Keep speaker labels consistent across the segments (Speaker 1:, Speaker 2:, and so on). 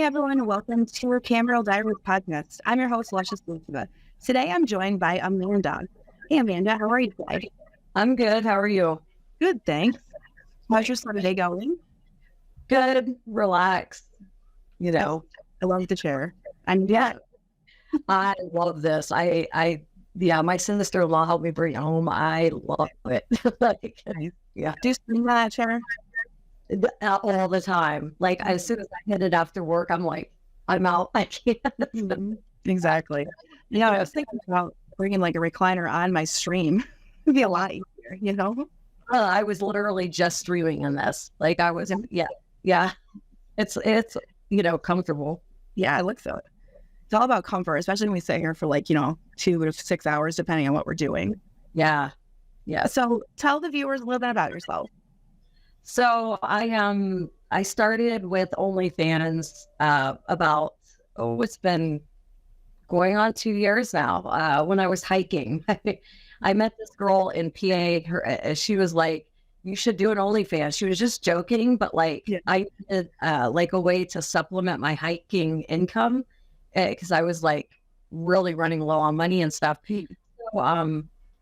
Speaker 1: everyone. Welcome to our Cam Girl Diaries podcast. I'm your host, Luscious Luciva. Today, I'm joined by Amanda. Hey, Amanda, how are you today?
Speaker 2: I'm good. How are you?
Speaker 1: Good, thanks. How's your Sunday going?
Speaker 2: Good. Relax.
Speaker 1: I love the chair.
Speaker 2: Yeah, I love this. My sister-in-law helped me bring it home. I love it. Yeah,
Speaker 1: Do you sit in that chair?
Speaker 2: all the time. Like as soon as I hit it after work, I'm like, I'm out. I can't.
Speaker 1: Exactly. I was thinking about bringing like a recliner on my stream. It'd be a lot easier.
Speaker 2: I was literally just streaming in this. Like I was, yeah. It's comfortable.
Speaker 1: Yeah, it looks so. It's all about comfort, especially when we sit here for 2 to 6 hours, depending on what we're doing.
Speaker 2: Yeah.
Speaker 1: So tell the viewers a little bit about yourself.
Speaker 2: So I started with OnlyFans it's been going on 2 years now. When I was hiking, I met this girl in PA. She was like, "You should do an OnlyFans." She was just joking, but I did like a way to supplement my hiking income because I was like really running low on money and stuff. So,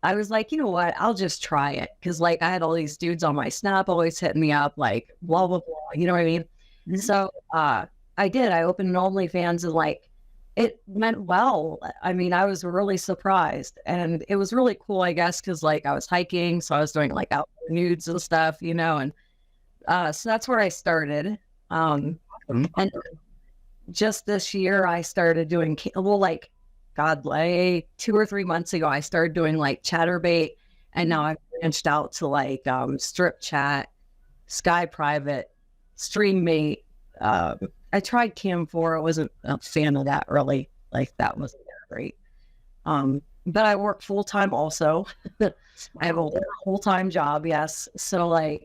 Speaker 2: I was like, you know what? I'll just try it because I had all these dudes on my Snap always hitting me up like blah blah blah. You know what I mean? Mm-hmm. So I did. I opened an OnlyFans and it went well. I mean, I was really surprised, and it was really cool, I guess, because I was hiking, so I was doing outdoor nudes and stuff, and so that's where I started. And just this year, I started doing 2 or 3 months ago, I started doing Chatterbait, and now I've branched out to Strip Chat, Sky Private, Streammate. I tried Cam4. I wasn't a fan of that really. That wasn't that great. But I work full time also. I have a full-time job, yes. So my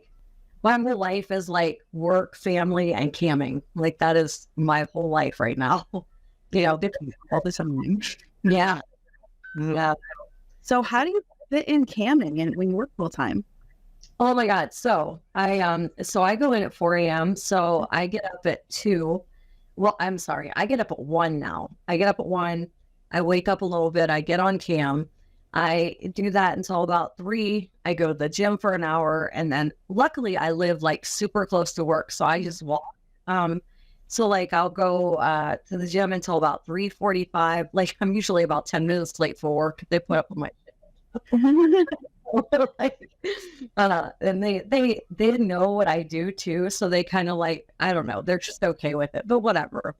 Speaker 2: whole life is work, family, and camming. That is my whole life right now.
Speaker 1: All the time.
Speaker 2: Yeah.
Speaker 1: So how do you fit in camming and when you work full time?
Speaker 2: Oh my God. So I go in at 4 a.m. So I get up at 2. Well, I'm sorry. I get up at 1 now. I get up at 1. I wake up a little bit. I get on cam. I do that until about 3. I go to the gym for an hour. And then luckily I live super close to work. So I just walk. So I'll go to the gym until about 3:45. I'm usually about 10 minutes late for work. They put up with my and they know what I do too, so they kind of I don't know, they're just okay with it, but whatever,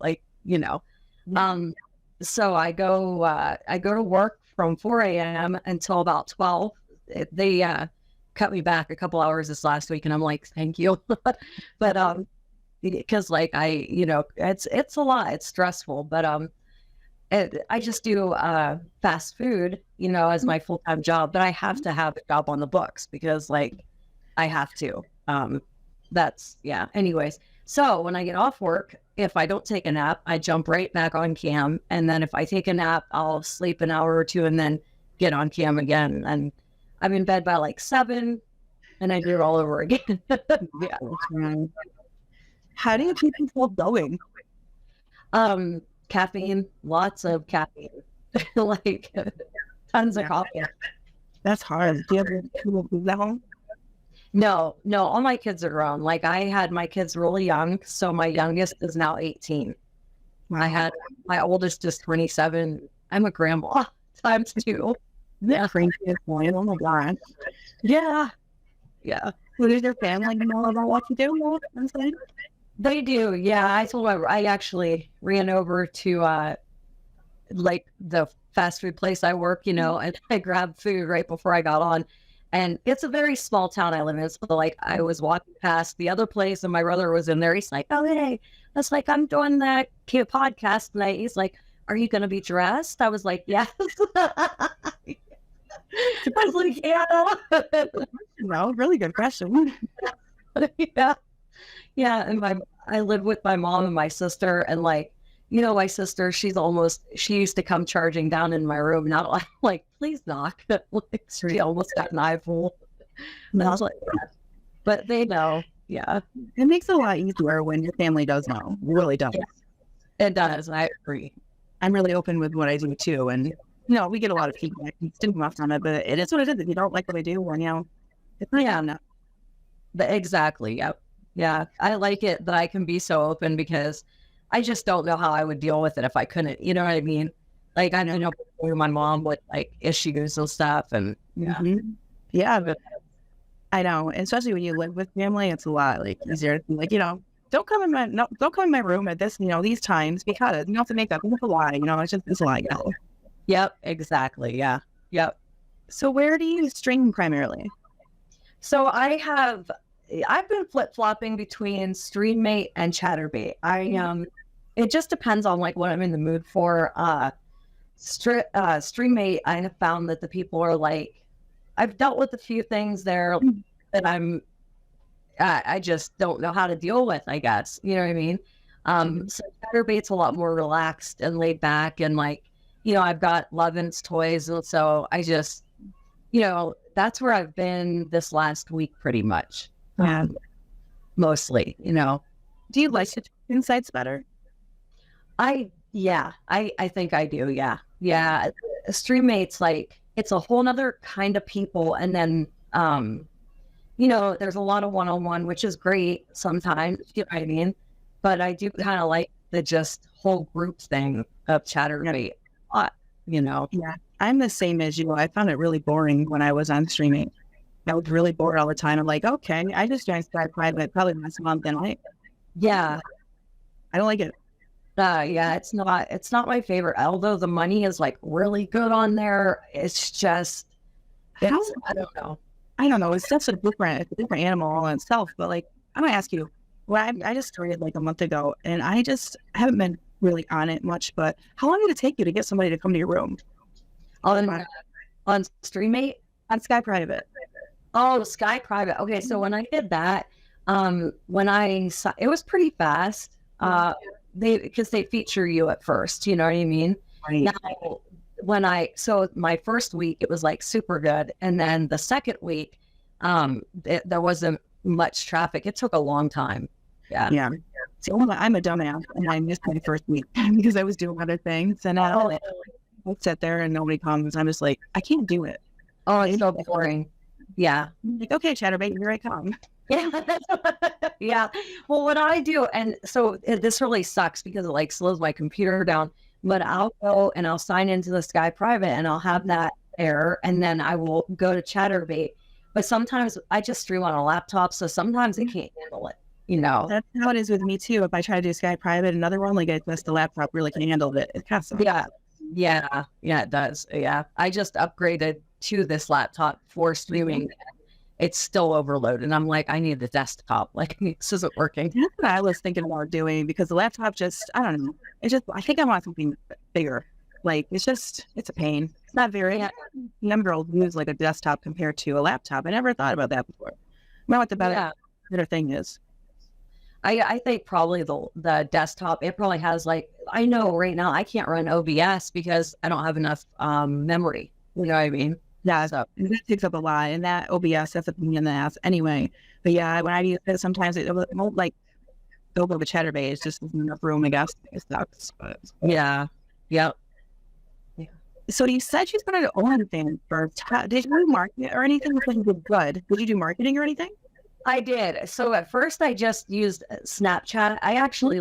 Speaker 2: so I go to work from 4 a.m. until about 12. They cut me back a couple hours this last week, and I'm like, thank you. But because it's a lot, it's stressful, but I just do fast food, as my full-time job, but I have to have a job on the books because I have to. Anyways, so when I get off work, if I don't take a nap, I jump right back on cam. And then if I take a nap, I'll sleep an hour or 2 and then get on cam again. And I'm in bed by 7 and I do it all over again.
Speaker 1: Yeah. How do you keep yourself going?
Speaker 2: Caffeine, lots of caffeine, tons of coffee.
Speaker 1: That's hard. Do you have two of them at home?
Speaker 2: No, all my kids are grown. I had my kids really young, so my youngest is now 18. I had my oldest is 27. I'm a grandma times 2.
Speaker 1: Yeah, oh my God.
Speaker 2: Yeah.
Speaker 1: What does your family know about what you do?
Speaker 2: They do, yeah. I told them I actually ran over to the fast food place I work, and I grabbed food right before I got on. And it's a very small town I live in. So I was walking past the other place and my brother was in there. He's like, "Oh, hey." I was like, "I'm doing that podcast tonight." He's like, "Are you going to be dressed?" I was like, "Yes." I was like, "Yeah."
Speaker 1: No, really good question.
Speaker 2: Yeah. And I live with my mom and my sister, and my sister, she used to come charging down in my room. Now I'm like, "Please knock." She almost got an eyeful. And I was like, yeah. But they know. Yeah.
Speaker 1: It makes it a lot easier when your family does know. It really does.
Speaker 2: It does. I agree.
Speaker 1: I'm really open with what I do too. And, we get a lot of feedback and stigma from it, but it is what it is. If you don't like what I do, and, it's not
Speaker 2: Yeah.
Speaker 1: enough.
Speaker 2: Exactly. Yep. Yeah. I like it that I can be so open because I just don't know how I would deal with it if I couldn't. You know what I mean? Like I know my mom with like issues and stuff, and
Speaker 1: Yeah, but I know, and especially when you live with family, it's a lot like easier. Like, don't come in my don't come in my room at this, these times because you don't have to make up. It's a lie, it's a lie.
Speaker 2: Yep. Exactly. Yeah. Yep.
Speaker 1: So where do you stream primarily?
Speaker 2: So I've been flip-flopping between StreamMate and ChatterBait. It just depends on like what I'm in the mood for. StreamMate, I have found that the people are like, I've dealt with a few things there that I just don't know how to deal with, I guess. You know what I mean? So ChatterBait's a lot more relaxed and laid back, and like, I've got Lovin's toys, and so I just, that's where I've been this last week pretty much.
Speaker 1: Yeah.
Speaker 2: Mostly,
Speaker 1: Do you like the insights better?
Speaker 2: I think I do. Yeah. Yeah. StreamMate's like, it's a whole nother kind of people. And then, there's a lot of one-on-one, which is great sometimes, you know what I mean? But I do kind of like the just whole group thing of ChatterBait,
Speaker 1: Yeah. I'm the same as you. I found it really boring when I was on streaming. I was really bored all the time. I'm like, okay, I just joined Sky Private probably last month, and I don't like it.
Speaker 2: Yeah, it's not my favorite. Although the money is like really good on there, it's just, I don't know.
Speaker 1: I don't know. It's just it's a different animal all in itself. But like, I'm gonna ask you. Well, I just started like a month ago, and I haven't been really on it much. But how long did it take you to get somebody to come to your room?
Speaker 2: On StreamMate?
Speaker 1: On Sky Private.
Speaker 2: Oh, Sky Private. Okay, so when I did that, when I saw, it was pretty fast. Because they feature you at first, you know what I mean?
Speaker 1: Right.
Speaker 2: Now, so my first week, it was like super good. And then the second week, there wasn't much traffic. It took a long time. Yeah.
Speaker 1: Yeah. See, I'm a dumbass, and I missed my first week because I was doing other things. And I sit there and nobody comes. I'm just like, I can't do it.
Speaker 2: Oh, it's so boring. Yeah.
Speaker 1: I'm like, okay, ChatterBait, here I come.
Speaker 2: Yeah. Yeah. Well, what I do, and so this really sucks because it like slows my computer down, but I'll go and I'll sign into the Sky Private and I'll have that there, and then I will go to ChatterBait. But sometimes I just stream on a laptop, so sometimes it can't handle it,
Speaker 1: That's how it is with me too. If I try to do Sky Private, another one, like I guess the laptop really can handle it. It kind of sucks.
Speaker 2: Yeah, it does. Yeah. I just upgraded to this laptop for streaming. It's still overloaded. And I'm like, I need the desktop. Like, this isn't working.
Speaker 1: That's what I was thinking about doing, because the laptop just, I don't know. I think I want something bigger. Like, it's a pain. It's not very, young girls use like a desktop compared to a laptop. I never thought about that before. Know what the better thing is.
Speaker 2: I think probably the desktop, it probably has like, I know right now I can't run OBS because I don't have enough memory. You know what I mean?
Speaker 1: Yeah, so that takes up a lot, and that OBS, that's a pain in the ass anyway. But yeah, when I use it, sometimes it won't like go over the ChatterBait. It's just enough room, I guess. It sucks. But
Speaker 2: yeah, yep.
Speaker 1: So you said you started OnlyFans first. Did you market or anything? Like, good. Did you do marketing or anything?
Speaker 2: I did. So at first I just used Snapchat. I actually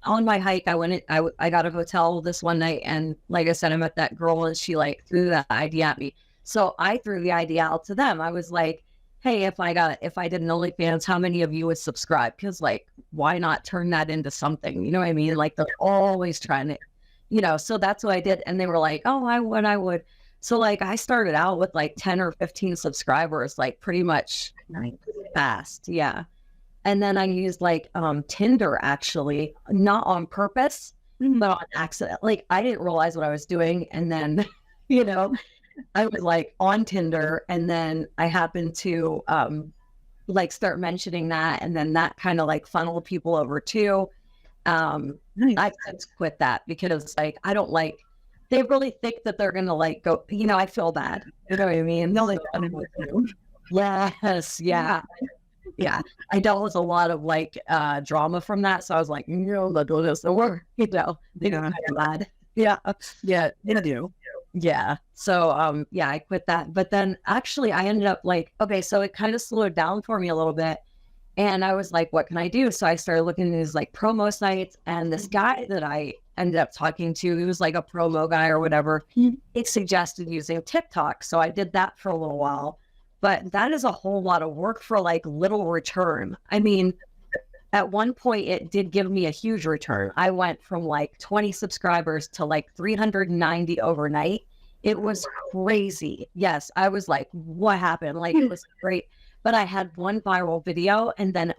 Speaker 2: on my hike, I got a hotel this one night, and like I said, I met that girl, and she like threw that idea at me. So I threw the idea out to them. I was like, hey, if I did an OnlyFans, how many of you would subscribe? Because like, why not turn that into something? You know what I mean? Like, they're always trying to, so that's what I did. And they were like, oh, I would. So like, I started out with like 10 or 15 subscribers, like pretty much fast. Yeah. And then I used like Tinder, actually, not on purpose, but on accident. Like, I didn't realize what I was doing. And then, I was like on Tinder, and then I happened to like start mentioning that. And then that kind of like funneled people over too. I've since quit that because like, I don't like, they really think that they're going to like go, I feel bad. You know what I mean?
Speaker 1: No,
Speaker 2: Yes. Yeah. Yeah. I dealt with a lot of like drama from that. So I was like, no, that doesn't work. You know, they got kind of mad. Yeah.
Speaker 1: Yeah, they do.
Speaker 2: Yeah. So yeah, I quit that. But then actually I ended up like, okay, so it kind of slowed down for me a little bit. And I was like, what can I do? So I started looking at these like promo sites, and this guy that I ended up talking to, he was like a promo guy or whatever. He suggested using TikTok. So I did that for a little while, but that is a whole lot of work for like little return. I mean, at one point it did give me a huge return. I went from like 20 subscribers to like 390 overnight. It was crazy. Yes. I was like, what happened? Like, it was great. But I had one viral video, and then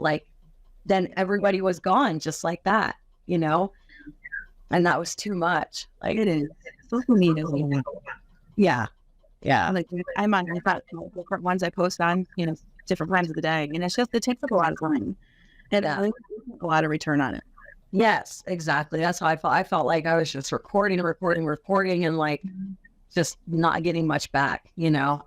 Speaker 2: then everybody was gone just like that, you know? And that was too much. Like,
Speaker 1: It is. Social media is
Speaker 2: yeah. Yeah.
Speaker 1: like I'm on about different ones I post on, different times of the day. And it's just, it takes up a lot of time. And
Speaker 2: Yeah.
Speaker 1: I think a lot of return on it.
Speaker 2: Yes, exactly. That's how I felt. I felt like I was just recording and like just not getting much back, you know?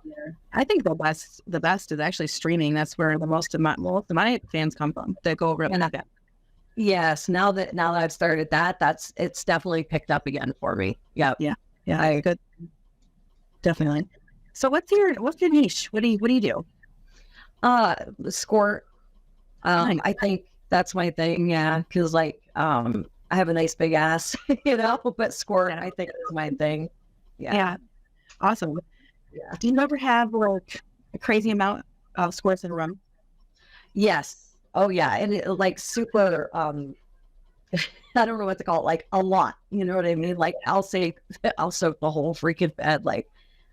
Speaker 1: I think the best is actually streaming. That's where the most of my fans come from. They go over it.
Speaker 2: Yeah. Yes. Now that I've started that, it's definitely picked up again for me. Yeah.
Speaker 1: Yeah. Good. Definitely. So what's your niche? What do you do?
Speaker 2: Squirt.
Speaker 1: Nice.
Speaker 2: I think that's my thing. Yeah. Cause like, I have a nice big ass, you know, but squirt, I think is my thing.
Speaker 1: Yeah. Awesome.
Speaker 2: Yeah.
Speaker 1: Do you ever have like a crazy amount of squirts in a room?
Speaker 2: Yes. Oh yeah. And it, like super, I don't know what to call it, like a lot, you know what I mean? Like I'll soak the whole freaking bed. Like,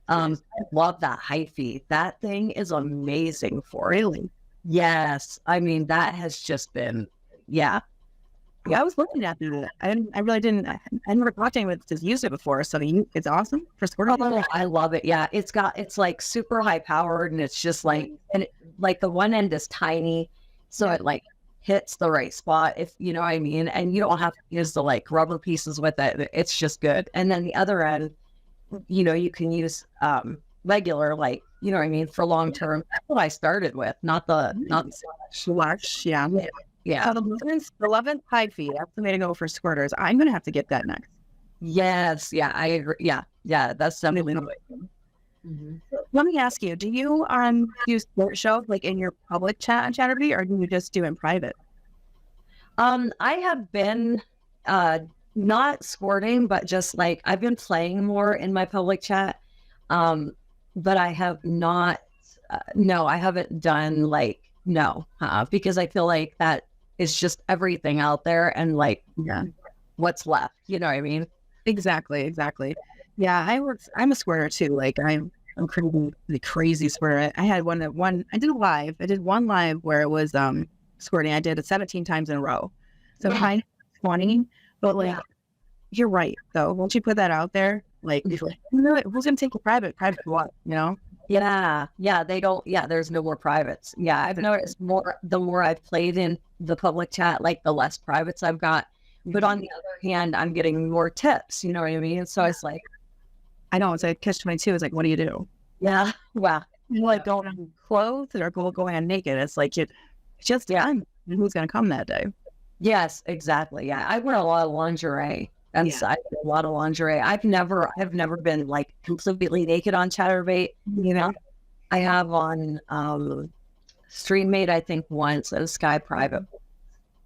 Speaker 2: I love that hyphy. That thing is amazing for it.
Speaker 1: Really?
Speaker 2: Yes. I mean, that has just been, yeah.
Speaker 1: Yeah, I was looking at it. I really didn't. I never talked to anyone that's used it before. So it's awesome for squirting.
Speaker 2: Oh, I love it. Yeah. It's like super high powered, and it's just like, and like the one end is tiny. So it like hits the right spot, if you know what I mean. And you don't have to use the like rubber pieces with it. It's just good. And then the other end, you know, you can use regular, like, you know what I mean, for long term. That's what I started with, not the
Speaker 1: Lush. Yeah.
Speaker 2: yeah.
Speaker 1: The 11th high fee. That's the way to go for squirters. I'm gonna have to get that next.
Speaker 2: Yes, yeah, I agree. Yeah, that's definitely. Mm-hmm.
Speaker 1: Let me ask you: do you do sport shows like in your public chat on Chatterbait, or do you just do it in private?
Speaker 2: I have been not squirting, but just like I've been playing more in my public chat. But I have not. No, I haven't done like because I feel like that is just everything out there, and like what's left. You know what I mean?
Speaker 1: Exactly. Yeah, I'm a squirter too. Like I'm crazy squirter. I had I did one live where it was squirting. I did it 17 times in a row. So kind of funny, but like you're right though. Once you put that out there, like who's gonna take a private for what, you know?
Speaker 2: Yeah, they don't. Yeah, there's no more privates. Yeah, I've noticed the more I've played in the public chat, like the less privates I've got. But on the other hand, I'm getting more tips. You know what I mean? So it's like,
Speaker 1: I know it's like catch-22. It's like, what do you do?
Speaker 2: Yeah, wow.
Speaker 1: You like going on clothes or going on naked? It's like it's just done. Who's gonna come that day?
Speaker 2: Yes, exactly. Yeah, I wear a lot of lingerie. I wear a lot of lingerie. I've never been like completely naked on Chatterbait. You know, I have on StreamMate, I think once, and Sky Private.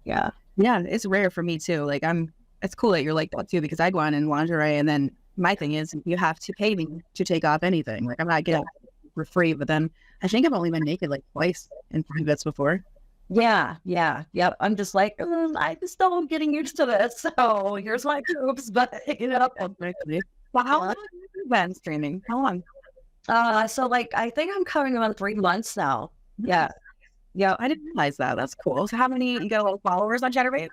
Speaker 2: Yeah,
Speaker 1: it's rare for me too. Like it's cool that you're like that too, because I go on in lingerie, and then my thing is you have to pay me to take off anything. Like I'm not getting it for free, but then I think I've only been naked like twice in privates before.
Speaker 2: Yeah. I'm just like, I'm still getting used to this. So here's my boobs, but you know.
Speaker 1: Well, how long have you been streaming? How long?
Speaker 2: So like I think I'm coming on 3 months now. Yeah.
Speaker 1: I didn't realize that. That's cool. So how many you got a lot of followers on Chatterbait?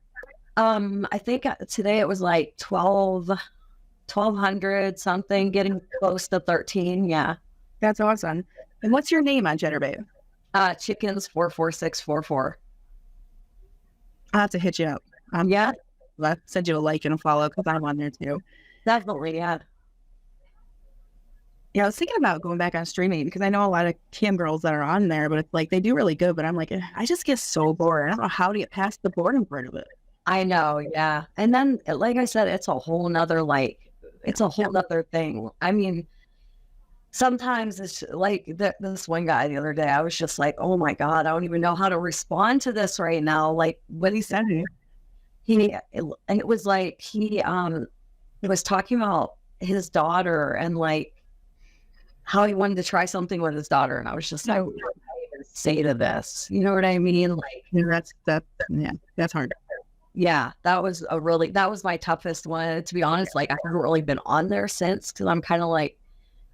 Speaker 2: I think today it was like 1,200 something, getting close to 13. Yeah.
Speaker 1: That's awesome. And what's your name on Chatterbait?
Speaker 2: Chickens 44644.
Speaker 1: I'll have to hit you up.
Speaker 2: Yeah.
Speaker 1: I'll send you a like and a follow because I'm on there too.
Speaker 2: Definitely, yeah.
Speaker 1: Yeah, I was thinking about going back on streaming because I know a lot of cam girls that are on there, but it's like they do really good. But I'm like, I just get so bored. I don't know how to get past the boredom part of it.
Speaker 2: I know, yeah. And then, like I said, it's a whole nother it's a whole nother thing. I mean, sometimes it's like this one guy the other day, I was just like, oh my God, I don't even know how to respond to this right now. Like what he said, and it was like he was talking about his daughter and like how he wanted to try something with his daughter. And I was just like, what do I even say to this? You know what I mean? Like
Speaker 1: that's hard.
Speaker 2: Yeah, that was my toughest one. To be honest, like I haven't really been on there since because I'm kind of like,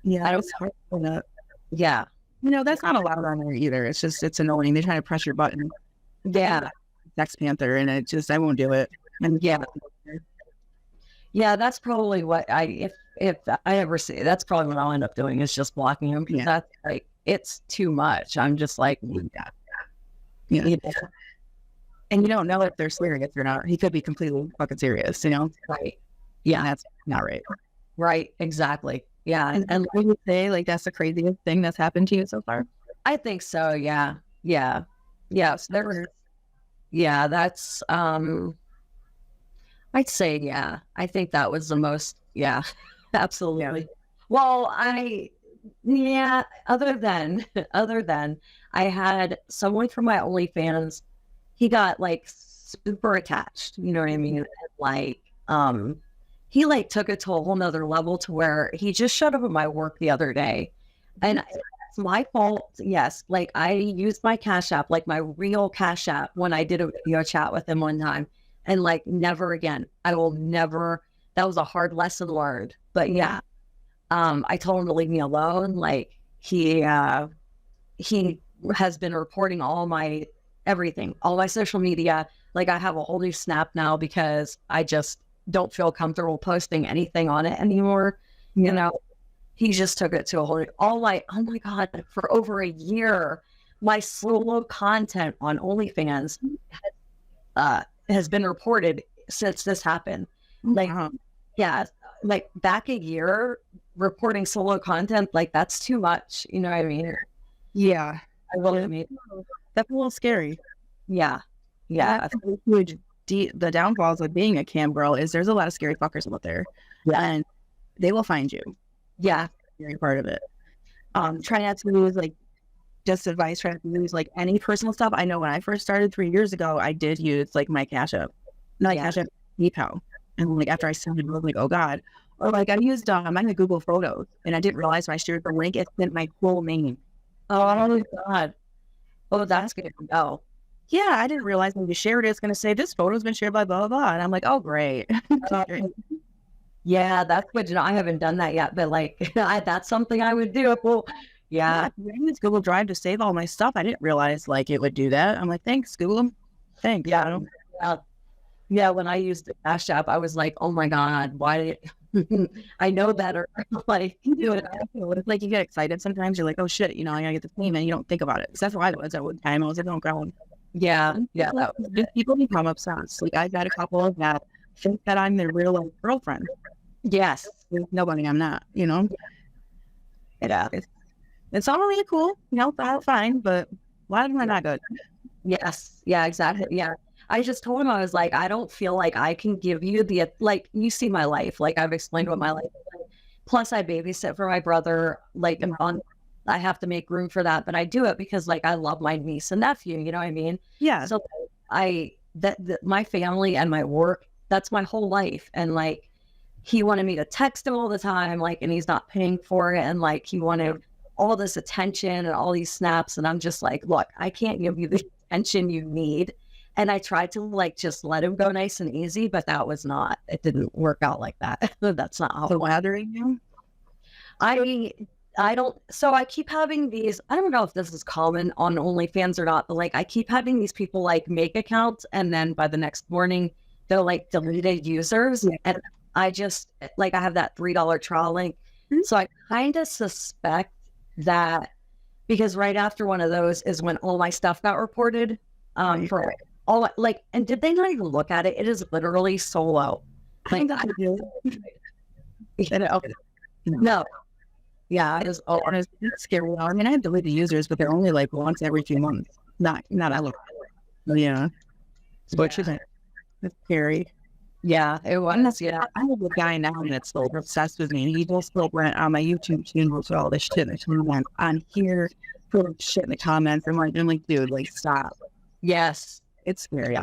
Speaker 1: Yeah,
Speaker 2: I don't
Speaker 1: it's hard for that.
Speaker 2: Yeah.
Speaker 1: That's not allowed on there either. It's just, it's annoying. They try to press your button.
Speaker 2: Yeah.
Speaker 1: Sex Panther, and I won't do it. And
Speaker 2: yeah, that's probably what if I ever see, that's probably what I'll end up doing is just blocking him because that's like, it's too much. I'm just like,
Speaker 1: yeah. And you don't know if they're serious or not. He could be completely fucking serious,
Speaker 2: Right.
Speaker 1: Yeah, that's not right.
Speaker 2: Right. Exactly. Yeah.
Speaker 1: And would you say like that's the craziest thing that's happened to you so far?
Speaker 2: I think so. Yeah. Yeah. Yes. Yeah. That's, I'd say, yeah, I think that was the most, yeah, absolutely. Yeah. Well, other than I had someone from my OnlyFans, he got like super attached, you know what I mean? Like, he like took it to a whole nother level to where he just showed up at my work the other day and it's my fault. Yes. Like I used my Cash App, like my real Cash App when I did a video chat with him one time and like never again, I will never, that was a hard lesson learned, but yeah. I told him to leave me alone. Like he has been reporting everything, all my social media. Like I have a whole new Snap now because I just don't feel comfortable posting anything on it anymore. You know, he just took it to a whole, oh my God, for over a year, my solo content on OnlyFans has been reported since this happened. Like, yeah, like back a year reporting solo content, like that's too much. You know what I mean?
Speaker 1: Yeah.
Speaker 2: That's
Speaker 1: a little scary.
Speaker 2: Yeah. Yeah.
Speaker 1: The downfalls of being a cam girl is there's a lot of scary fuckers out there. Yeah. And they will find you.
Speaker 2: Yeah.
Speaker 1: Very part of it. Try not to lose like just advice, try not to lose like any personal stuff. I know when I first started 3 years ago, I did use like my Cash App. Not Cash App, PayPal. And like after I started, I was like, oh God. Or like I used I'm in Google Photos and I didn't realize when I shared the link, it sent my full name.
Speaker 2: Oh God. Oh, that's good to know.
Speaker 1: Yeah, I didn't realize when you shared it, it's going to say this photo's been shared by blah, blah, blah. And I'm like, oh, great.
Speaker 2: Yeah, that's what, I haven't done that yet, but like, that's something I would do. Well, yeah.
Speaker 1: I use Google Drive to save all my stuff. I didn't realize like it would do that. I'm like, thanks, Google. Thanks.
Speaker 2: Yeah. Yeah. When I used the Cash App, I was like, oh my God, why did I know better? Like,
Speaker 1: it's like you get excited sometimes. You're like, oh shit, I gotta get the payment. You don't think about it. Because that's why I was at one time. I was like, don't go.
Speaker 2: Yeah.
Speaker 1: People become obsessed. Like I've got a couple of that think that I'm their real life girlfriend.
Speaker 2: Yes.
Speaker 1: Nobody, I'm not, Yeah. It's all really cool. Fine, but a lot of them are not good.
Speaker 2: Yes. Yeah, exactly. Yeah. I just told him, I was like, I don't feel like I can give you like, you see my life. Like I've explained what my life is like. Plus I babysit for my brother. Like I have to make room for that, but I do it because like, I love my niece and nephew, you know what I mean?
Speaker 1: Yeah.
Speaker 2: So my family and my work, that's my whole life. And like, he wanted me to text him all the time, like, and he's not paying for it. And like, he wanted all this attention and all these snaps. And I'm just like, look, I can't give you the attention you need. And I tried to like, just let him go nice and easy, but it didn't work out like that. That's not how.
Speaker 1: So flattering you?
Speaker 2: I don't, so I keep having these, I don't know if this is common on OnlyFans or not, but like, I keep having these people like make accounts and then by the next morning, they're like deleted users. Yeah. And I just, like, I have that $3 trial link. Mm-hmm. So I kind of suspect that because right after one of those is when all my stuff got reported for all like, and did they not even look at it? It is literally solo. Like, no. Yeah, it is. Oh,
Speaker 1: It's scary. I mean, I have deleted users, but they're only like once every few months. Not I look. Yeah. What you think? It's scary.
Speaker 2: yeah, it was. Yeah,
Speaker 1: I have a guy now that's still obsessed with me. He just still went on my YouTube channel for all this shit that's going on here, putting shit in the comments. I'm like, dude, like, stop.
Speaker 2: yes,
Speaker 1: It's scary.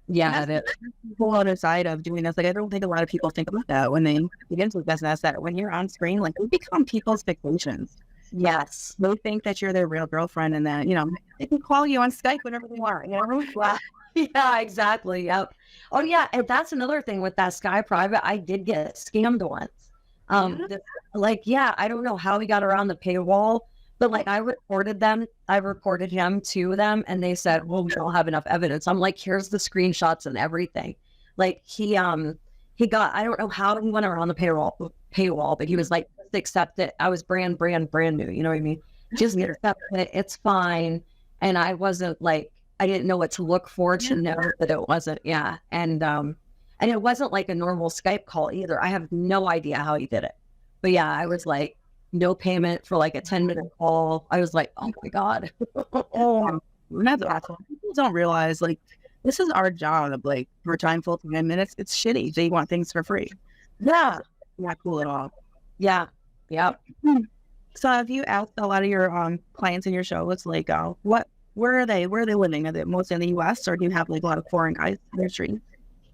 Speaker 2: yeah.
Speaker 1: That's the whole other side of doing this. Like, I don't think a lot of people think about that when they get into business, that when you're on screen, like, you become people's vacations.
Speaker 2: Yes.
Speaker 1: They think that you're their real girlfriend and that, they can call you on Skype whenever they want,
Speaker 2: Wow. Yeah, exactly. Yep. Oh, yeah. And that's another thing with that Sky Private. I did get scammed once. I don't know how he got around the paywall, but like I reported them. I reported him to them, and they said, "Well, we don't have enough evidence." I'm like, "Here's the screenshots and everything." Like he got. I don't know how he went around the paywall, but he was like, "Just accept it." I was brand new. You know what I mean? Just accept it. It's fine. And I wasn't like. I didn't know what to look for to know that it wasn't. Yeah. And it wasn't like a normal Skype call either. I have no idea how he did it. But yeah, I was like, no payment for like a 10-minute call. I was like, oh my God.
Speaker 1: That's awesome. People don't realize, like, this is our job. Like, we're time full time, and it's shitty. They want things for free.
Speaker 2: Yeah.
Speaker 1: Not cool at all.
Speaker 2: Yeah. Yeah.
Speaker 1: So have you asked a lot of your clients in your show, it's like, where are they living? Are they mostly in the US, or do you have like a lot of foreign guys in their street?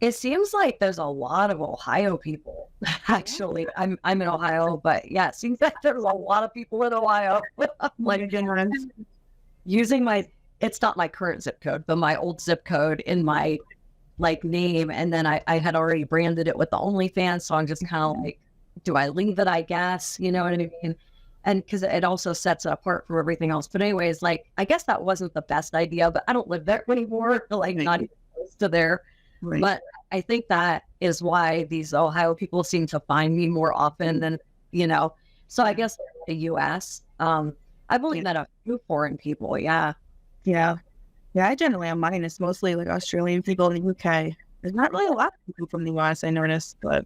Speaker 2: It seems like there's a lot of Ohio people. Actually, I'm in Ohio, but yeah, it seems like there's a lot of people in Ohio. Like using it's not my current zip code, but my old zip code in my like name. And then I had already branded it with the OnlyFans. So I'm just kind of like, do I leave it? I guess, you know what I mean? And because it also sets it apart from everything else. But anyways, like, I guess that wasn't the best idea, but I don't live there anymore. Like, not even close to there. Right. But I think that is why these Ohio people seem to find me more often than, So I guess the U.S. I've only met a few foreign people. Yeah.
Speaker 1: Yeah. Yeah. I generally am mine. It's mostly like Australian people in the UK. There's not really a lot of people from the U.S. I noticed, but,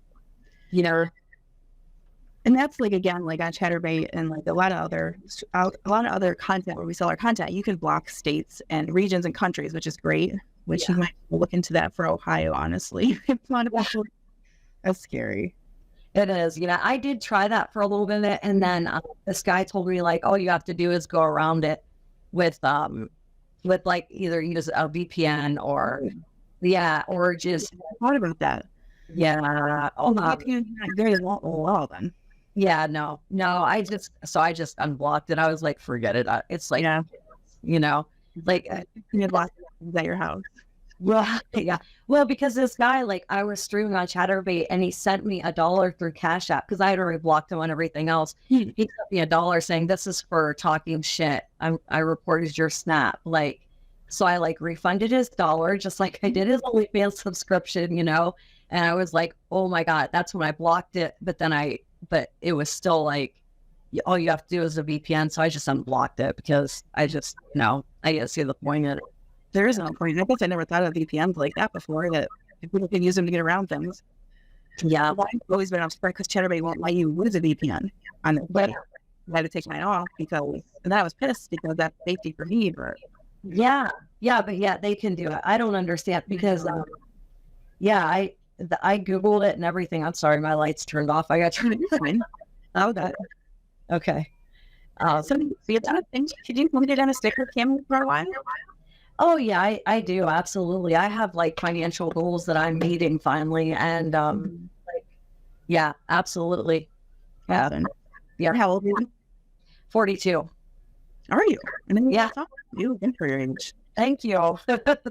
Speaker 1: and that's like, again, like on Chatterbait and like a lot of other content where we sell our content, you can block states and regions and countries, which is great, which you might look into that for Ohio, honestly. That's scary.
Speaker 2: It is. I did try that for a little bit. And then this guy told me like, all you have to do is go around it with like either use a VPN or just.
Speaker 1: I thought about that.
Speaker 2: Yeah.
Speaker 1: VPN is not very well then.
Speaker 2: Yeah, no, I just unblocked it. I was like, forget it. It's like, like
Speaker 1: you blocked at your house.
Speaker 2: Well, yeah. Well, because this guy, like, I was streaming on Chatterbait and he sent me $1 through Cash App because I had already blocked him on everything else. He sent me $1 saying, this is for talking shit. I reported your snap. Like, so I like refunded his $1 just like I did his OnlyFans subscription, and I was like, oh my God, that's when I blocked it. But it was still like, all you have to do is a VPN. So I just unblocked it because I just, I didn't see the point in it.
Speaker 1: There is no point. I guess I never thought of VPNs like that before, that people can use them to get around things.
Speaker 2: Yeah.
Speaker 1: I've always been upset because Chatterbait won't let you use a VPN on the web. I had to take mine off and then I was pissed because that's safety for me. But
Speaker 2: yeah, but they can do it. I don't understand because, I Googled it and everything. I'm sorry, my lights turned off. I got to turn it on.
Speaker 1: Oh, that.
Speaker 2: Okay.
Speaker 1: So you have things. Did you put it on a sticker, Cam, for a while?
Speaker 2: Oh yeah, I do. Absolutely. I have like financial goals that I'm meeting finally. And, yeah, absolutely.
Speaker 1: Yeah.
Speaker 2: Yeah.
Speaker 1: How old are you?
Speaker 2: 42.
Speaker 1: Are you?
Speaker 2: Yeah.
Speaker 1: You in for your age.
Speaker 2: Thank you.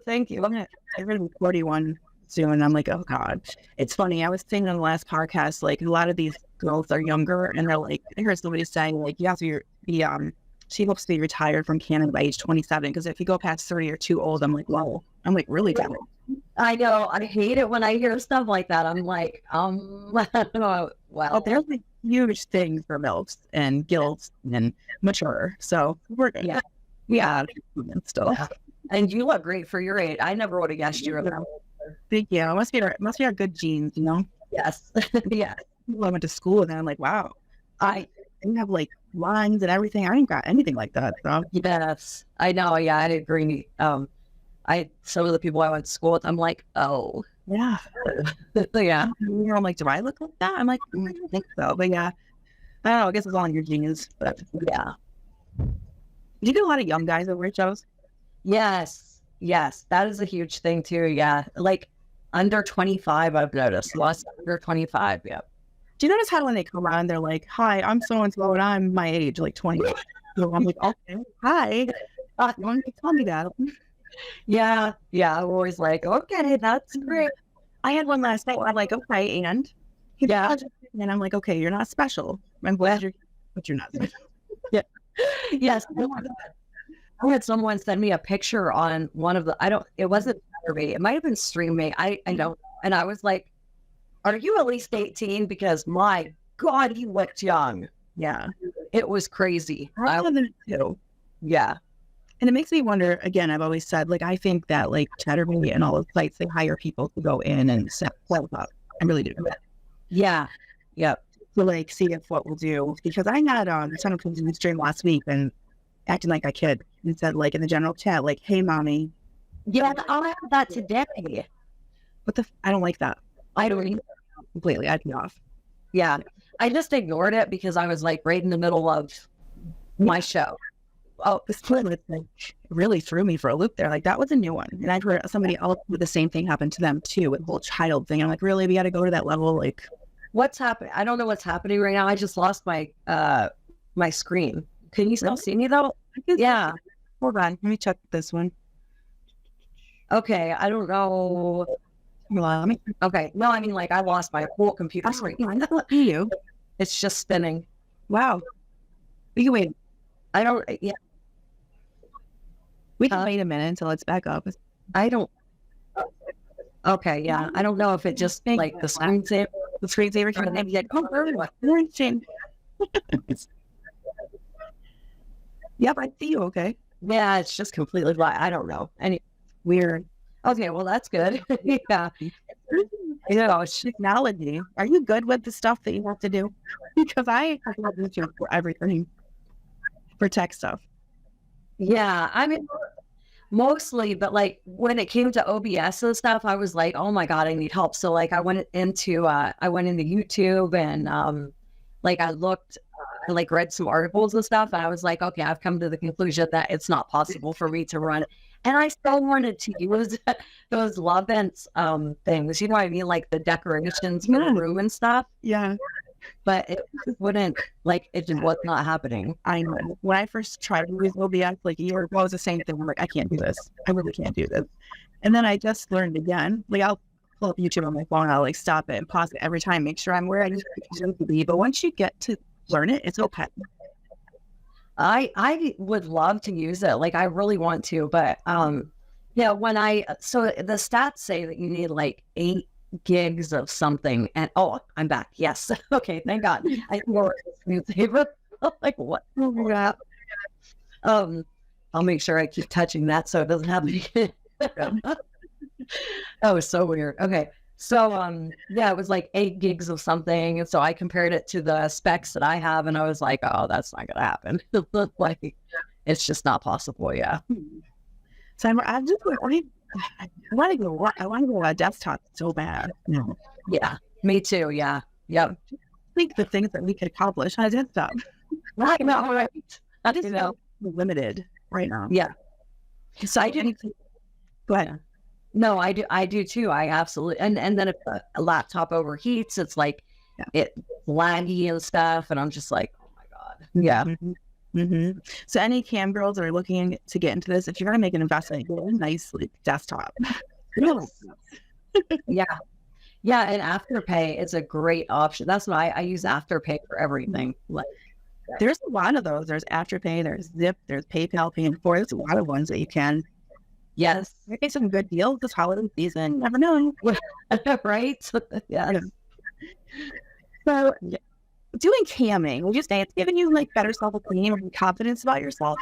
Speaker 2: Thank you.
Speaker 1: I'm going to be 41 soon. And I'm like, oh God. It's funny. I was saying on the last podcast, like a lot of these girls are younger and they're like, I heard somebody saying like, you have to be, she hopes to be retired from Canada by age 27. Because if you go past 30 or too old, I'm like, whoa. I'm like, really?
Speaker 2: I know. I hate it when I hear stuff like that. I'm like, well,
Speaker 1: there's a huge thing for MILFs and guilt and mature. So we're good.
Speaker 2: Yeah.
Speaker 1: Still.
Speaker 2: And you look great for your age. I never would have guessed you were.
Speaker 1: Thank you. It must be our good genes,
Speaker 2: Yes. Yeah.
Speaker 1: I went to school and I'm like, wow. you have like lines and everything. I ain't got anything like that. So
Speaker 2: Yes, I know. Yeah, I agree. Some of the people I went to school with, I'm like, oh,
Speaker 1: yeah.
Speaker 2: yeah.
Speaker 1: I'm like, do I look like that? I'm like, I don't think so. But yeah, I don't know. I guess it's all in your genes. But
Speaker 2: Yeah.
Speaker 1: you get a lot of young guys over at shows.
Speaker 2: Yes. Yes. That is a huge thing too. Yeah. Like under 25, I've noticed. Lots under 25. Yeah.
Speaker 1: Do you notice how when they come around, they're like, hi, I'm so and so, and I'm my age, like 20. So I'm like, okay, hi. You want to tell me that?
Speaker 2: Yeah. Yeah. I'm always like, okay, that's great.
Speaker 1: I had one last night. I'm like, okay, and
Speaker 2: Yeah.
Speaker 1: and I'm like, okay, you're not special. I'm glad you're, but you're not special.
Speaker 2: Yeah. Yes. I had someone send me a picture on one of the, it wasn't Curvy. It might have been streaming. I don't, and I was like, are you at least 18? Because my God, he looked young.
Speaker 1: Yeah,
Speaker 2: It was crazy.
Speaker 1: I love them too.
Speaker 2: Yeah.
Speaker 1: And it makes me wonder. Again, I've always said, like, I think that like Chatterbaby and all those sites, they hire people to go in and set stuff up. I really do.
Speaker 2: Yeah. Yep.
Speaker 1: To like see if what we'll do, because I had someone come to the stream last week and acting like a kid and said like in the general chat, like, hey mommy.
Speaker 2: Yeah, I'll have that today.
Speaker 1: I don't like that.
Speaker 2: I don't either.
Speaker 1: Completely. I'd be off.
Speaker 2: Yeah. I just ignored it because I was like right in the middle of my show.
Speaker 1: Oh, this toilet thing really threw me for a loop there. Like that was a new one. And I've heard somebody else with the same thing happen to them too, with the whole child thing. I'm like, really? We got to go to that level? Like,
Speaker 2: What's happening? I don't know what's happening right now. I just lost my my screen. Can you still see me though? Yeah.
Speaker 1: Hold on. Let me check this one.
Speaker 2: Okay. I don't know.
Speaker 1: Hold on, let me.
Speaker 2: Okay. No, I mean like I lost my whole computer screen.
Speaker 1: You.
Speaker 2: It's just spinning.
Speaker 1: Wow. We can wait.
Speaker 2: I don't. Yeah.
Speaker 1: We can wait a minute until it's back up.
Speaker 2: I don't. Okay. Yeah. I don't know if it just like the screensaver.
Speaker 1: The screensaver can maybe like, oh, yep, I see you. Okay.
Speaker 2: Yeah, it's just completely black. I don't know. Any
Speaker 1: Weird.
Speaker 2: Okay, well that's good. Yeah.
Speaker 1: You know, it's technology. Are you good with the stuff that you have to do? Because I have to YouTube for everything, for tech stuff.
Speaker 2: Yeah, I mean mostly, but like when it came to OBS and stuff, I was like, oh my God, I need help. So like I went into YouTube and like I looked I like read some articles and stuff, and I was like, okay, I've come to the conclusion that it's not possible for me to run. And I still wanted to use those love events things, you know what I mean? Like the decorations for the room and stuff.
Speaker 1: Yeah.
Speaker 2: But it wouldn't, like, it just was not happening.
Speaker 1: I know. When I first tried to use OBS like a year ago, it was the same thing. I'm like, I can't do this. I really can't do this. And then I just learned again. Like, I'll pull up YouTube on my phone. I'll like stop it and pause it every time, make sure I'm where I need to be. But once you get to learn it, it's okay.
Speaker 2: I would love to use it. Like, I really want to. But yeah, so the stats say that you need like 8 gigs of something, and I'm back. Yes. Okay, thank God. I know like what? Oh my God. I'll make sure I keep touching that so it doesn't happen again. That was so weird. Okay. So yeah, it was like 8 gigs of something. And so I compared it to the specs that I have, and I was like, oh, that's not gonna happen. Like it's just not possible. Yeah.
Speaker 1: So I'm just I want to go a desktop so bad. No.
Speaker 2: Yeah, me too. Yeah. Yep.
Speaker 1: Think the things that we could accomplish on a desktop.
Speaker 2: I know, right?
Speaker 1: I just limited right now.
Speaker 2: Yeah.
Speaker 1: So I didn't. Go ahead.
Speaker 2: No, I do too. I absolutely, and then if a laptop overheats, it's like it's laggy and stuff, and I'm just like, oh my God. Yeah.
Speaker 1: Mm-hmm. Mm-hmm. So any cam girls that are looking to get into this, if you're going to make an investment, get a nice desktop.
Speaker 2: Yeah. Yeah. And Afterpay is a great option. That's why I use Afterpay for everything. Like,
Speaker 1: there's a lot of those. There's Afterpay, there's Zip, there's PayPal, Pay in 4. There's a lot of ones that you can.
Speaker 2: Yes.
Speaker 1: Maybe some good deals this holiday season. Never know.
Speaker 2: Right? Yeah.
Speaker 1: So doing camming, would you say it's giving you like better self-esteem or confidence about yourself?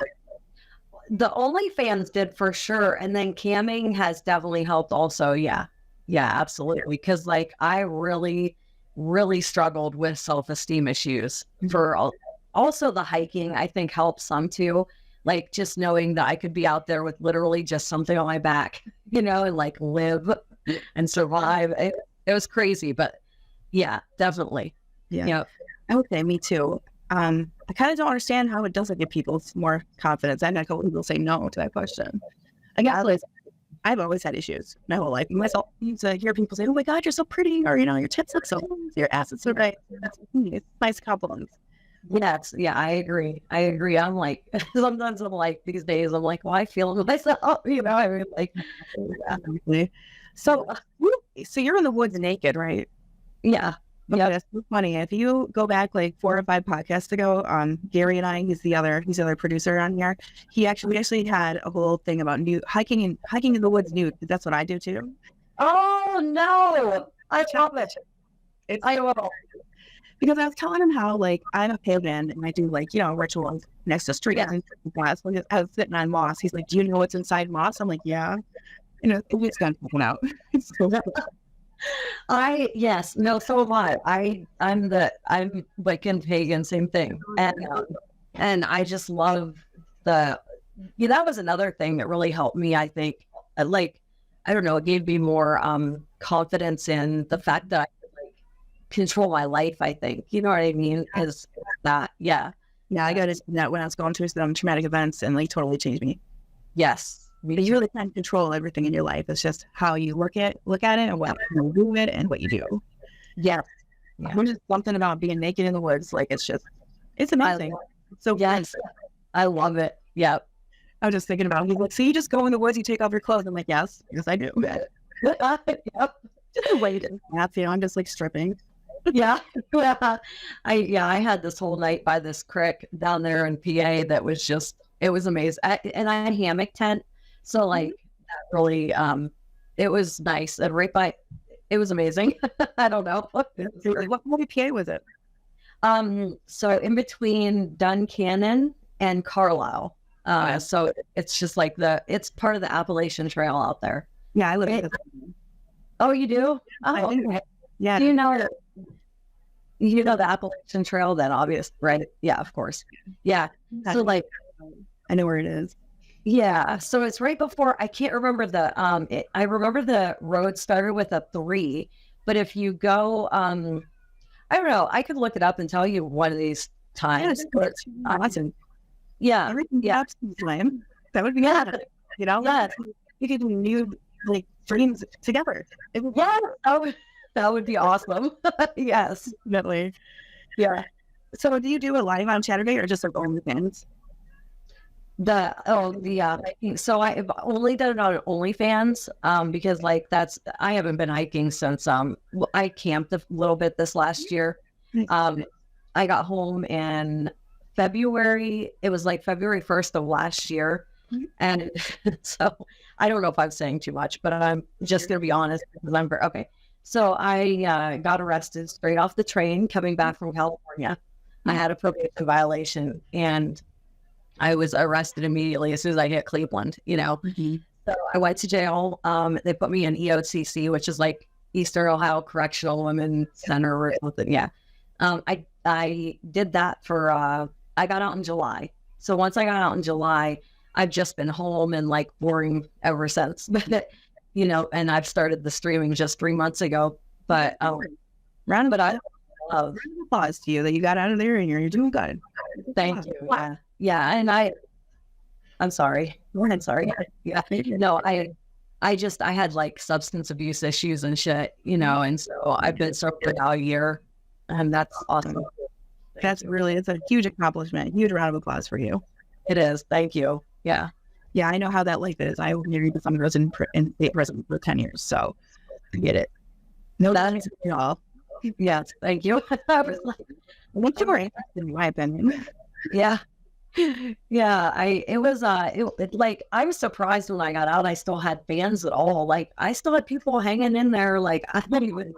Speaker 2: The OnlyFans did for sure. And then camming has definitely helped also. Yeah. Yeah, absolutely. Because like I really, really struggled with self-esteem issues for also the hiking, I think, helps some too. Like just knowing that I could be out there with literally just something on my back, and like live and survive. It was crazy, but yeah, definitely.
Speaker 1: Yeah.
Speaker 2: Yep.
Speaker 1: I would say me too. I kind of don't understand how it doesn't give people more confidence. I know a couple people say no to that question. I guess like, I've always had issues my whole life. Myself, to hear people say, "Oh my God, you're so pretty," or your tits look so, your ass is so right. That's nice compliments.
Speaker 2: Yes, yeah, I agree. I'm like, sometimes I'm like, these days, I'm like, well, I feel myself, I mean, like,
Speaker 1: Exactly. So, so you're in the woods naked, right?
Speaker 2: yeah,
Speaker 1: Yeah, that's so funny. If you go back like 4 or 5 podcasts ago, Gary and I, he's the other producer on here. We actually had a whole thing about hiking in the woods nude. That's what I do too.
Speaker 2: Oh no, I love it. I will.
Speaker 1: Because I was telling him how like I'm a pagan and I do like rituals next to streets and glass. When I was sitting on moss, he's like, "Do you know what's inside moss?" I'm like, "Yeah." It's gone fucking out.
Speaker 2: Yes, no, so am I. I'm Wiccan pagan, same thing. And I just love that was another thing that really helped me, I think. Like, I don't know, it gave me more confidence in the fact that I could like control my life, I think. You know what I mean? Is that, yeah.
Speaker 1: Yeah, I got that when I was going through some traumatic events and like totally changed me.
Speaker 2: Yes.
Speaker 1: You really can't control everything in your life. It's just how you look at it and what you do it and what you do.
Speaker 2: Yeah.
Speaker 1: There's just something about being naked in the woods. Like it's amazing. So
Speaker 2: yes, I love it. Yeah.
Speaker 1: I was just thinking about, he's like, "So you just go in the woods, you take off your clothes?" I'm like, yes, I do.
Speaker 2: Yep.
Speaker 1: Just a way to I'm just like stripping.
Speaker 2: Yeah. I had this whole night by this creek down there in PA that was it was amazing. And I had a hammock tent. So like that really, it was nice and it was amazing. I don't know.
Speaker 1: What PA was it?
Speaker 2: So in between Duncannon and Carlisle. So it's just like it's part of the Appalachian Trail out there.
Speaker 1: Yeah, I live in
Speaker 2: Oh, you do?
Speaker 1: Oh,
Speaker 2: okay.
Speaker 1: Yeah.
Speaker 2: Do you know the Appalachian Trail then, obvious, right? Yeah, of course. Yeah. So like,
Speaker 1: I know where it is.
Speaker 2: Yeah. So it's right before, I can't remember I remember the road started with a 3, but if you go, I don't know, I could look it up and tell you one of these times.
Speaker 1: Awesome.
Speaker 2: Yeah.
Speaker 1: Yeah. That would be good.
Speaker 2: Yeah.
Speaker 1: You could do new like dreams together.
Speaker 2: Yeah. That would be awesome. Yes.
Speaker 1: Definitely.
Speaker 2: Yeah.
Speaker 1: So do you do a live on Saturday or just like OnlyFans?
Speaker 2: So I've only done it on OnlyFans, because like I haven't been hiking since, I camped a little bit this last year. I got home in February. It was like February 1st of last year. And so I don't know if I'm saying too much, but I'm just going to be honest because okay. So I got arrested straight off the train coming back from California. I had a probation violation and I was arrested immediately as soon as I hit Cleveland, So I went to jail. They put me in EOCC, which is like Eastern Ohio Correctional Women's Center or something. Yeah. I did that I got out in July. So once I got out in July, I've just been home and like boring ever since, and I've started the streaming just 3 months ago, but I love
Speaker 1: round of applause to you that you got out of there and you're doing good.
Speaker 2: Thank you. Yeah. Yeah. And I'm sorry. I'm sorry. Yeah. No, I had like substance abuse issues and shit, and so I've been sober now a year and that's awesome.
Speaker 1: It's a huge accomplishment. Huge round of applause for you.
Speaker 2: It is. Thank you. Yeah.
Speaker 1: Yeah. I know how that life is. I married someone who was in state prison for 10 years. So I get it. No, that's at all.
Speaker 2: Yes. Thank you. I was like,
Speaker 1: what's your answer, in my opinion?
Speaker 2: Yeah. Yeah, I was surprised when I got out. I still had fans at all. Like I still had people hanging in there. Like I don't even.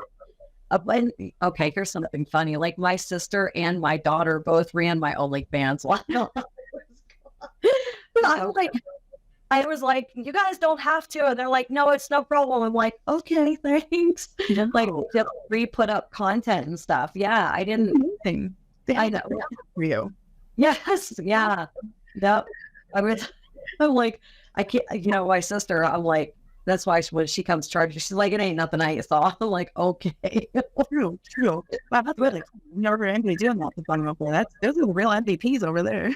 Speaker 2: Okay, here's something funny. Like my sister and my daughter both ran my OnlyFans. I was like, you guys don't have to. And they're like, no, it's no problem. I'm like, okay, thanks. Like just put up content and stuff. Yeah, I didn't.
Speaker 1: I know for you.
Speaker 2: Yes, yeah. Yep. I was, I'm like, I can't, my sister, I'm like, that's why when she comes charging, she's like, it ain't nothing I saw. I'm like, okay.
Speaker 1: True, true. Wow, that's really cool. Never heard anybody doing that before. Those are real MVPs over there.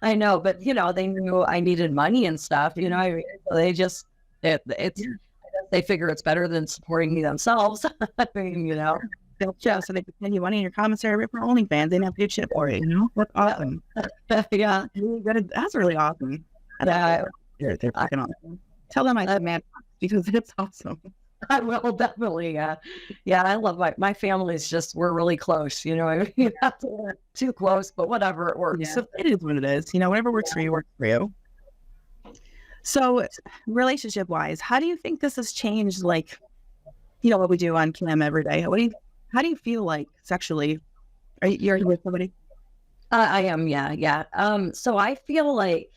Speaker 2: I know, but they knew I needed money and stuff, I mean, so they just, it's,
Speaker 1: Yeah.
Speaker 2: they figure it's better than supporting me themselves. I mean,
Speaker 1: They'll show so they can send you money in your commissary for OnlyFans. They don't have to do shit for it, That's awesome.
Speaker 2: Yeah.
Speaker 1: Really good. That's really awesome.
Speaker 2: Yeah.
Speaker 1: They're freaking awesome. Tell them I said man because it's awesome.
Speaker 2: I will definitely. Yeah. I love my family's just, we're really close. I mean, not too close, but whatever, it works.
Speaker 1: Yeah, it is what it is. Whatever works for you, works for you. So, relationship wise, how do you think this has changed? Like, what we do on Cam every day. How do you feel like sexually? You're with somebody?
Speaker 2: I am. Yeah. Yeah. So I feel like,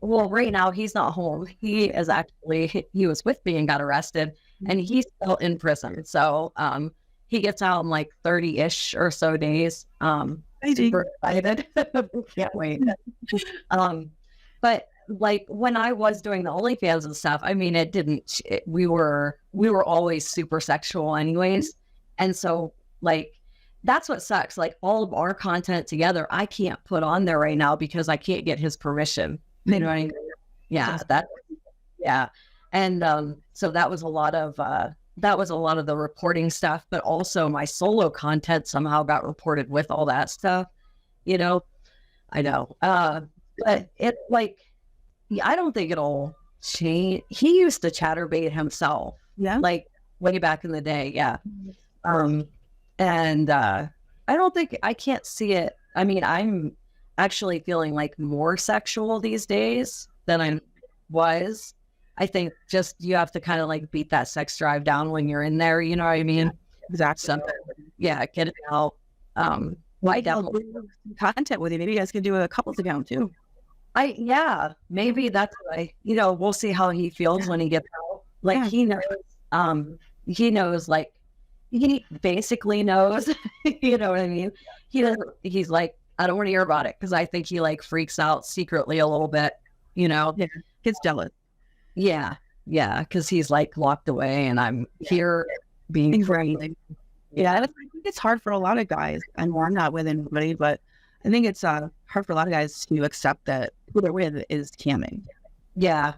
Speaker 2: well, right now he's not home. He was with me and got arrested, and he's still in prison. So, he gets out in like 30-ish or so days. Super excited. Can't wait. But like when I was doing the OnlyFans and stuff, I mean, we were always super sexual anyways. And so like, that's what sucks. Like all of our content together, I can't put on there right now because I can't get his permission. You know what I mean? Yeah. Yeah. And, so that was a lot of the reporting stuff, but also my solo content somehow got reported with all that stuff, I know. But it's like, I don't think it'll change. He used to chatterbait himself.
Speaker 1: Yeah.
Speaker 2: Like way back in the day. Yeah. And I can't see it. I mean, I'm actually feeling like more sexual these days than I was. I think just you have to kind of like beat that sex drive down when you're in there. You know what I mean?
Speaker 1: Exactly.
Speaker 2: Yeah, get it out.
Speaker 1: I definitely content with you. Maybe you guys can do a couples account too.
Speaker 2: Maybe that's what we'll see how he feels when he gets out. Like he knows, like he basically knows, you know what I mean? He's like, I don't want to hear about it because I think he like freaks out secretly a little bit,
Speaker 1: Yeah, gets jealous.
Speaker 2: Yeah, because he's like locked away and I'm here being free.
Speaker 1: Yeah, and I think it's hard for a lot of guys. I know I'm not with anybody, but I think it's hard for a lot of guys to accept that who they're with is camming.
Speaker 2: Yeah.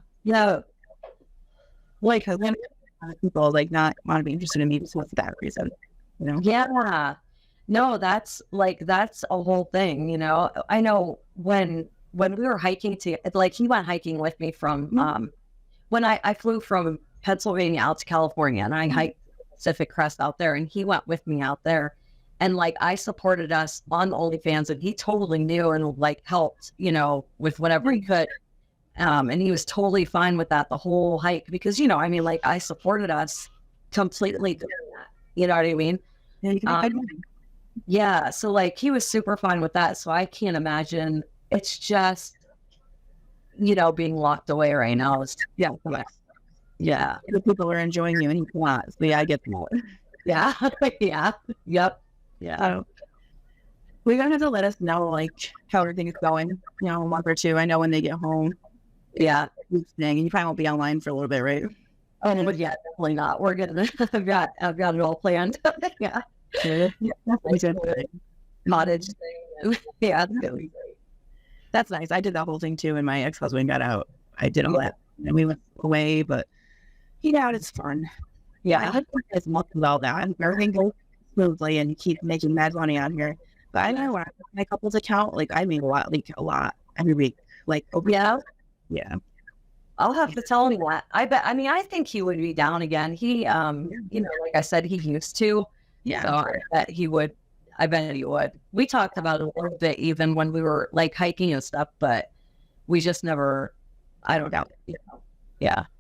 Speaker 1: Like, when people like not want to be interested in me just for that reason,
Speaker 2: Yeah. No, that's a whole thing, I know when we were hiking like he went hiking with me from, when I flew from Pennsylvania out to California and I hiked Pacific Crest out there and he went with me out there and like I supported us on OnlyFans and he totally knew and like helped, with whatever he could. And he was totally fine with that the whole hike because, I mean, like I supported us completely doing that. You know what I mean? Yeah. So like he was super fine with that. So I can't imagine. It's just, being locked away right now. Yeah.
Speaker 1: The people are enjoying you and he's not. So yeah, I get that.
Speaker 2: Yeah. Yeah. Yep. Yeah.
Speaker 1: We're going to have to let us know like how everything is going, a month or two. I know when they get home.
Speaker 2: Yeah.
Speaker 1: And you probably won't be online for a little bit, right?
Speaker 2: Oh, but yeah, definitely not. We're gonna. I've got it all planned. Yeah. Cottage thing. Yeah.
Speaker 1: That's nice. I did that whole thing too, and my ex-husband got out. I did all that, and we went away, but it's fun. Yeah, I like as much as all that. Everything goes smoothly, and you keep making mad money on here. But I know when I my couple's account, like I make a lot every week. Like
Speaker 2: yeah.
Speaker 1: I'll
Speaker 2: have to tell him that. I think he would be down again. He, like I said, he used to.
Speaker 1: Yeah.
Speaker 2: So I bet he would. We talked about it a little bit even when we were like hiking and stuff, but we just never, I don't know. Yeah.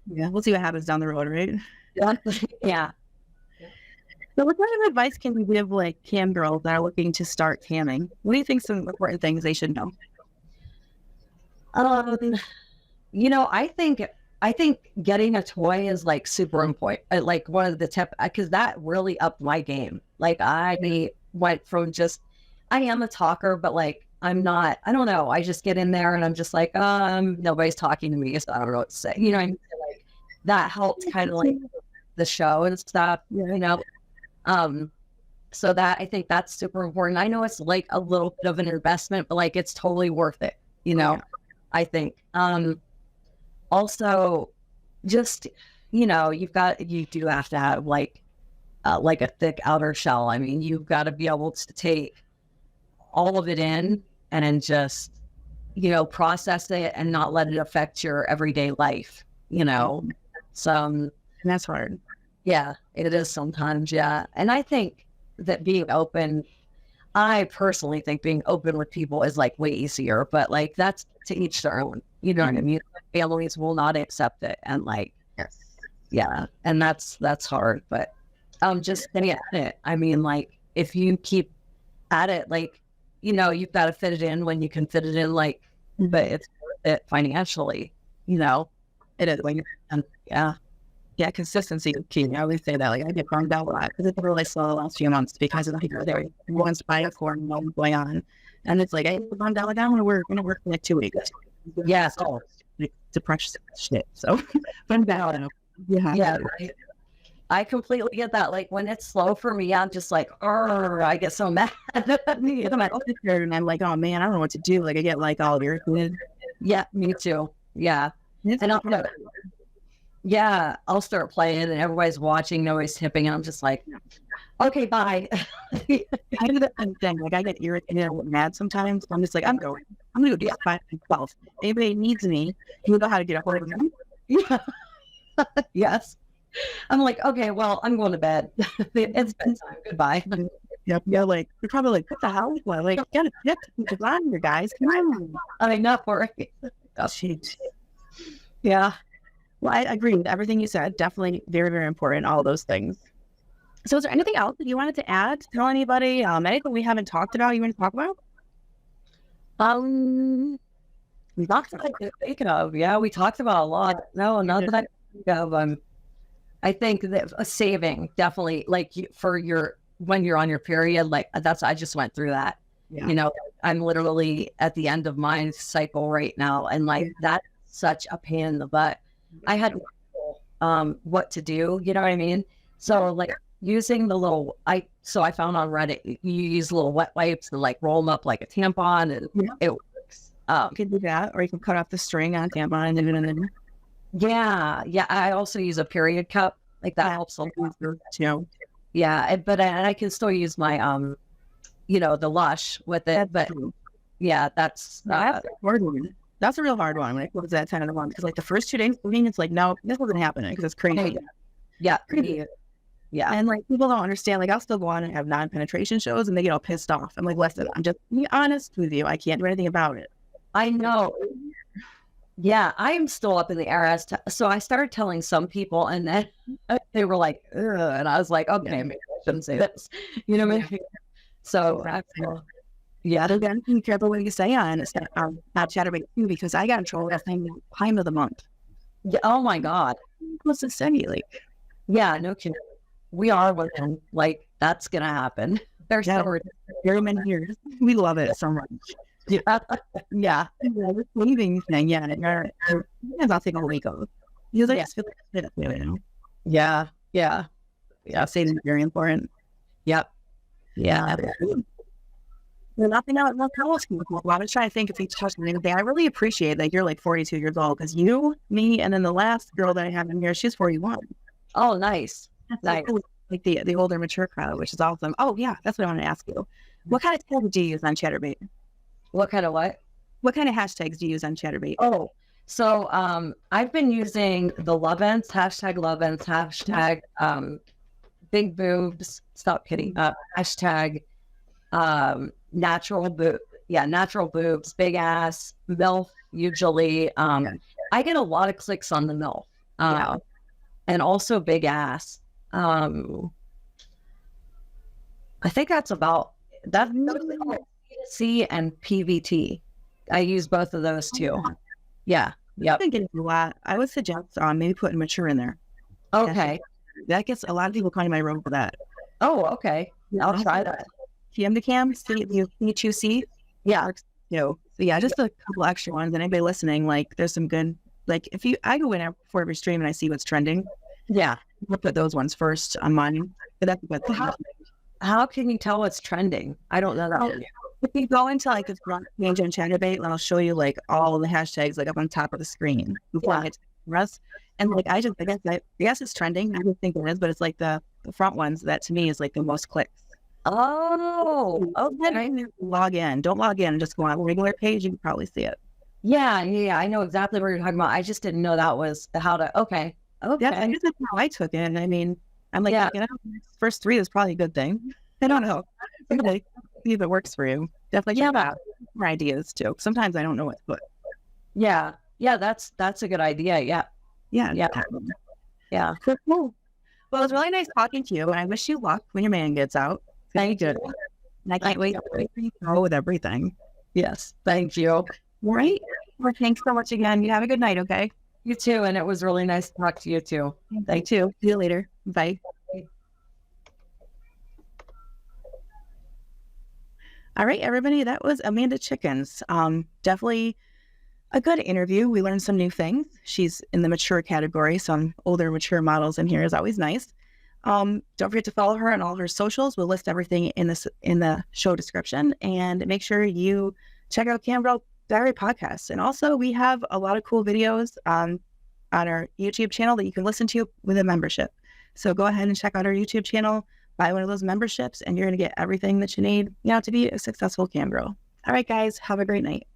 Speaker 1: Yeah. We'll see what happens down the road, right?
Speaker 2: Yeah.
Speaker 1: So what kind of advice can you give like cam girls that are looking to start camming? What do you think some important things they should know?
Speaker 2: I think getting a toy is like super important. Like one of the tips, because that really upped my game. Like I went from I am a talker, but like, I'm not, I don't know. I just get in there and I'm just like, nobody's talking to me, so I don't know what to say. You know what I mean? Like that helped kind of like the show and stuff, you know? So that, I think that's super important. I know it's like a little bit of an investment, but like, it's totally worth it, you know, I think. Also just, you know, you do have to have like a thick outer shell. I mean, you've got to be able to take all of it in and then just, you know, process it and not let it affect your everyday life, you know. So,
Speaker 1: And that's hard.
Speaker 2: yeah, it is sometimes. Yeah. And I think that being open, I personally think being open with people is like way easier, but like that's to each their own, you know what I mean? Families will not accept it. And like, yeah. And that's hard, but just stay at it. I mean, like if you keep at it, like, you know, you've got to fit it in when you can fit it in, like, but it's worth it financially, you know.
Speaker 1: It is. Like, yeah, consistency is key. I always say that. Like, I get burned out a lot because it's really slow the last few months because of the people there. Everyone's buying a core and what's going on. And it's like, I get burned out. Like, I'm going to work for like 2 weeks.
Speaker 2: Yeah.
Speaker 1: So, depression shit. So, burned out.
Speaker 2: Yeah. I completely get that. Like when it's slow for me, I'm just like, I get so mad.
Speaker 1: And I'm like, oh man, I don't know what to do. Like I get like all irritated.
Speaker 2: Yeah, me too. Yeah. And I'll start playing and everybody's watching, nobody's tipping, and I'm just like, okay, bye.
Speaker 1: I do the same thing. Like I get irritated and mad sometimes. I'm just like, I'm going to go do it by myself. Anybody needs me, you know how to get a hold of me.
Speaker 2: Yeah. Yes. I'm like, okay, well, I'm going to bed. It's bedtime. Goodbye.
Speaker 1: Yep. Yeah, like you're probably like, what the hell? Well, like, get it on here, guys. Come on.
Speaker 2: I know, right?
Speaker 1: Oh, shit.
Speaker 2: Yeah.
Speaker 1: Well, I agree with everything you said. Definitely very, very important. All those things. So, is there anything else that you wanted to add? Tell anybody? Anything we haven't talked about? You want to talk about?
Speaker 2: Not that I can think of. Yeah, we talked about a lot. No, not that I can think of. I think that saving definitely, like for when you're on your period, like I just went through that. Yeah. You know, I'm literally at the end of my cycle right now, and like that's such a pain in the butt. I had what to do, you know what I mean? So like using the little, I found on Reddit, you use little wet wipes and like roll them up like a tampon, and it works.
Speaker 1: You can do that, or you can cut off the string on a tampon and then.
Speaker 2: Yeah. I also use a period cup, like that helps a lot too. Yeah, but I can still use my you know, the Lush with it. But yeah, that's
Speaker 1: a hard one. That's a real hard one. Like, what was that 10 of the one? Because like the first 2 days, it's like, no, this wasn't happening because it's crazy.
Speaker 2: Yeah, crazy. Yeah,
Speaker 1: and like people don't understand. Like I'll still go on and have non-penetration shows, and they get all pissed off. I'm like, listen, I'm just being honest with you. I can't do anything about it.
Speaker 2: I know. Yeah, I'm still up in the air as to, so I started telling some people, and then they were like, ugh, and I was like, okay, maybe I shouldn't say this. You know what I mean? So, yeah,
Speaker 1: again, be careful what you say on Chatterbait too, because I got in trouble that thing time of the month.
Speaker 2: Yeah, oh my God.
Speaker 1: What's the say? Like,
Speaker 2: yeah, no kidding. We are women. Like, that's going to happen. There's
Speaker 1: very many years. We love it so much. Yeah. This leaving thing, I'll take a week off. You like, feel like you know.
Speaker 2: Yeah.
Speaker 1: Saving is very important.
Speaker 2: Yep. Yeah.
Speaker 1: Nothing else. I was trying to think if we touched on anything. I really appreciate that you're like 42 years old, because you, me, and then the last girl that I have in here, she's 41.
Speaker 2: Oh, nice. Nice.
Speaker 1: Like the older, mature crowd, which is awesome. Oh yeah, that's what I want to ask you. What kind of tags do you use on Chatterbait?
Speaker 2: What kind of what?
Speaker 1: What kind of hashtags do you use on Chatterbait?
Speaker 2: Oh, so I've been using the Loveins, hashtag Loveins, hashtag big boobs, stop kidding, hashtag natural boobs, big ass, MILF usually. I get a lot of clicks on the MILF and also big ass. I think that's about that. C and PVT. I use both of those too. Yeah. Yep.
Speaker 1: I've been getting a lot. I would suggest maybe putting mature in there.
Speaker 2: Okay.
Speaker 1: That gets a lot of people coming to my room for that.
Speaker 2: Oh, okay. I'll try that.
Speaker 1: PM to cam, C2C.
Speaker 2: Yeah.
Speaker 1: So yeah, just a couple extra ones. And anybody listening, like there's some good, like I go in before every stream and I see what's trending.
Speaker 2: Yeah.
Speaker 1: I'll put those ones first on mine. But that's a good thing.
Speaker 2: How can you tell what's trending? I don't know that.
Speaker 1: If you go into like this front page on Chatterbait, and I'll show you like all the hashtags like up on top of the screen before I hit rest. And like I guess it's trending. I don't think it is, but it's like the front ones that to me is like the most clicks.
Speaker 2: Oh, okay.
Speaker 1: Log in. Don't log in and just go on a regular page. You can probably see it.
Speaker 2: Yeah. I know exactly what you're talking about. I just didn't know that was how to. Okay.
Speaker 1: Yeah, I guess that's how I took it. I mean, I'm like, first 3 is probably a good thing. I don't know. See if it works for you. Definitely check out more ideas too. Sometimes I don't know what to put.
Speaker 2: Yeah. That's a good idea. Yeah.
Speaker 1: So cool. Well, it was really nice talking to you, and I wish you luck when your man gets out.
Speaker 2: Thank you.
Speaker 1: And I can't wait to go with everything.
Speaker 2: Yes. Thank you.
Speaker 1: All right. Well, thanks so much again. You have a good night, okay?
Speaker 2: You too. And it was really nice to talk to you too.
Speaker 1: Thank you. See you later. Bye. All right, everybody. That was Amanda Chickens. Definitely a good interview. We learned some new things. She's in the mature category. Some older mature models in here is always nice. Don't forget to follow her on all her socials. We'll list everything in the show description, and make sure you check out Cam Girl Diary podcast. And also we have a lot of cool videos on our YouTube channel that you can listen to with a membership. So go ahead and check out our YouTube channel, buy one of those memberships, and you're going to get everything that you need, to be a successful cam girl. All right, guys, have a great night.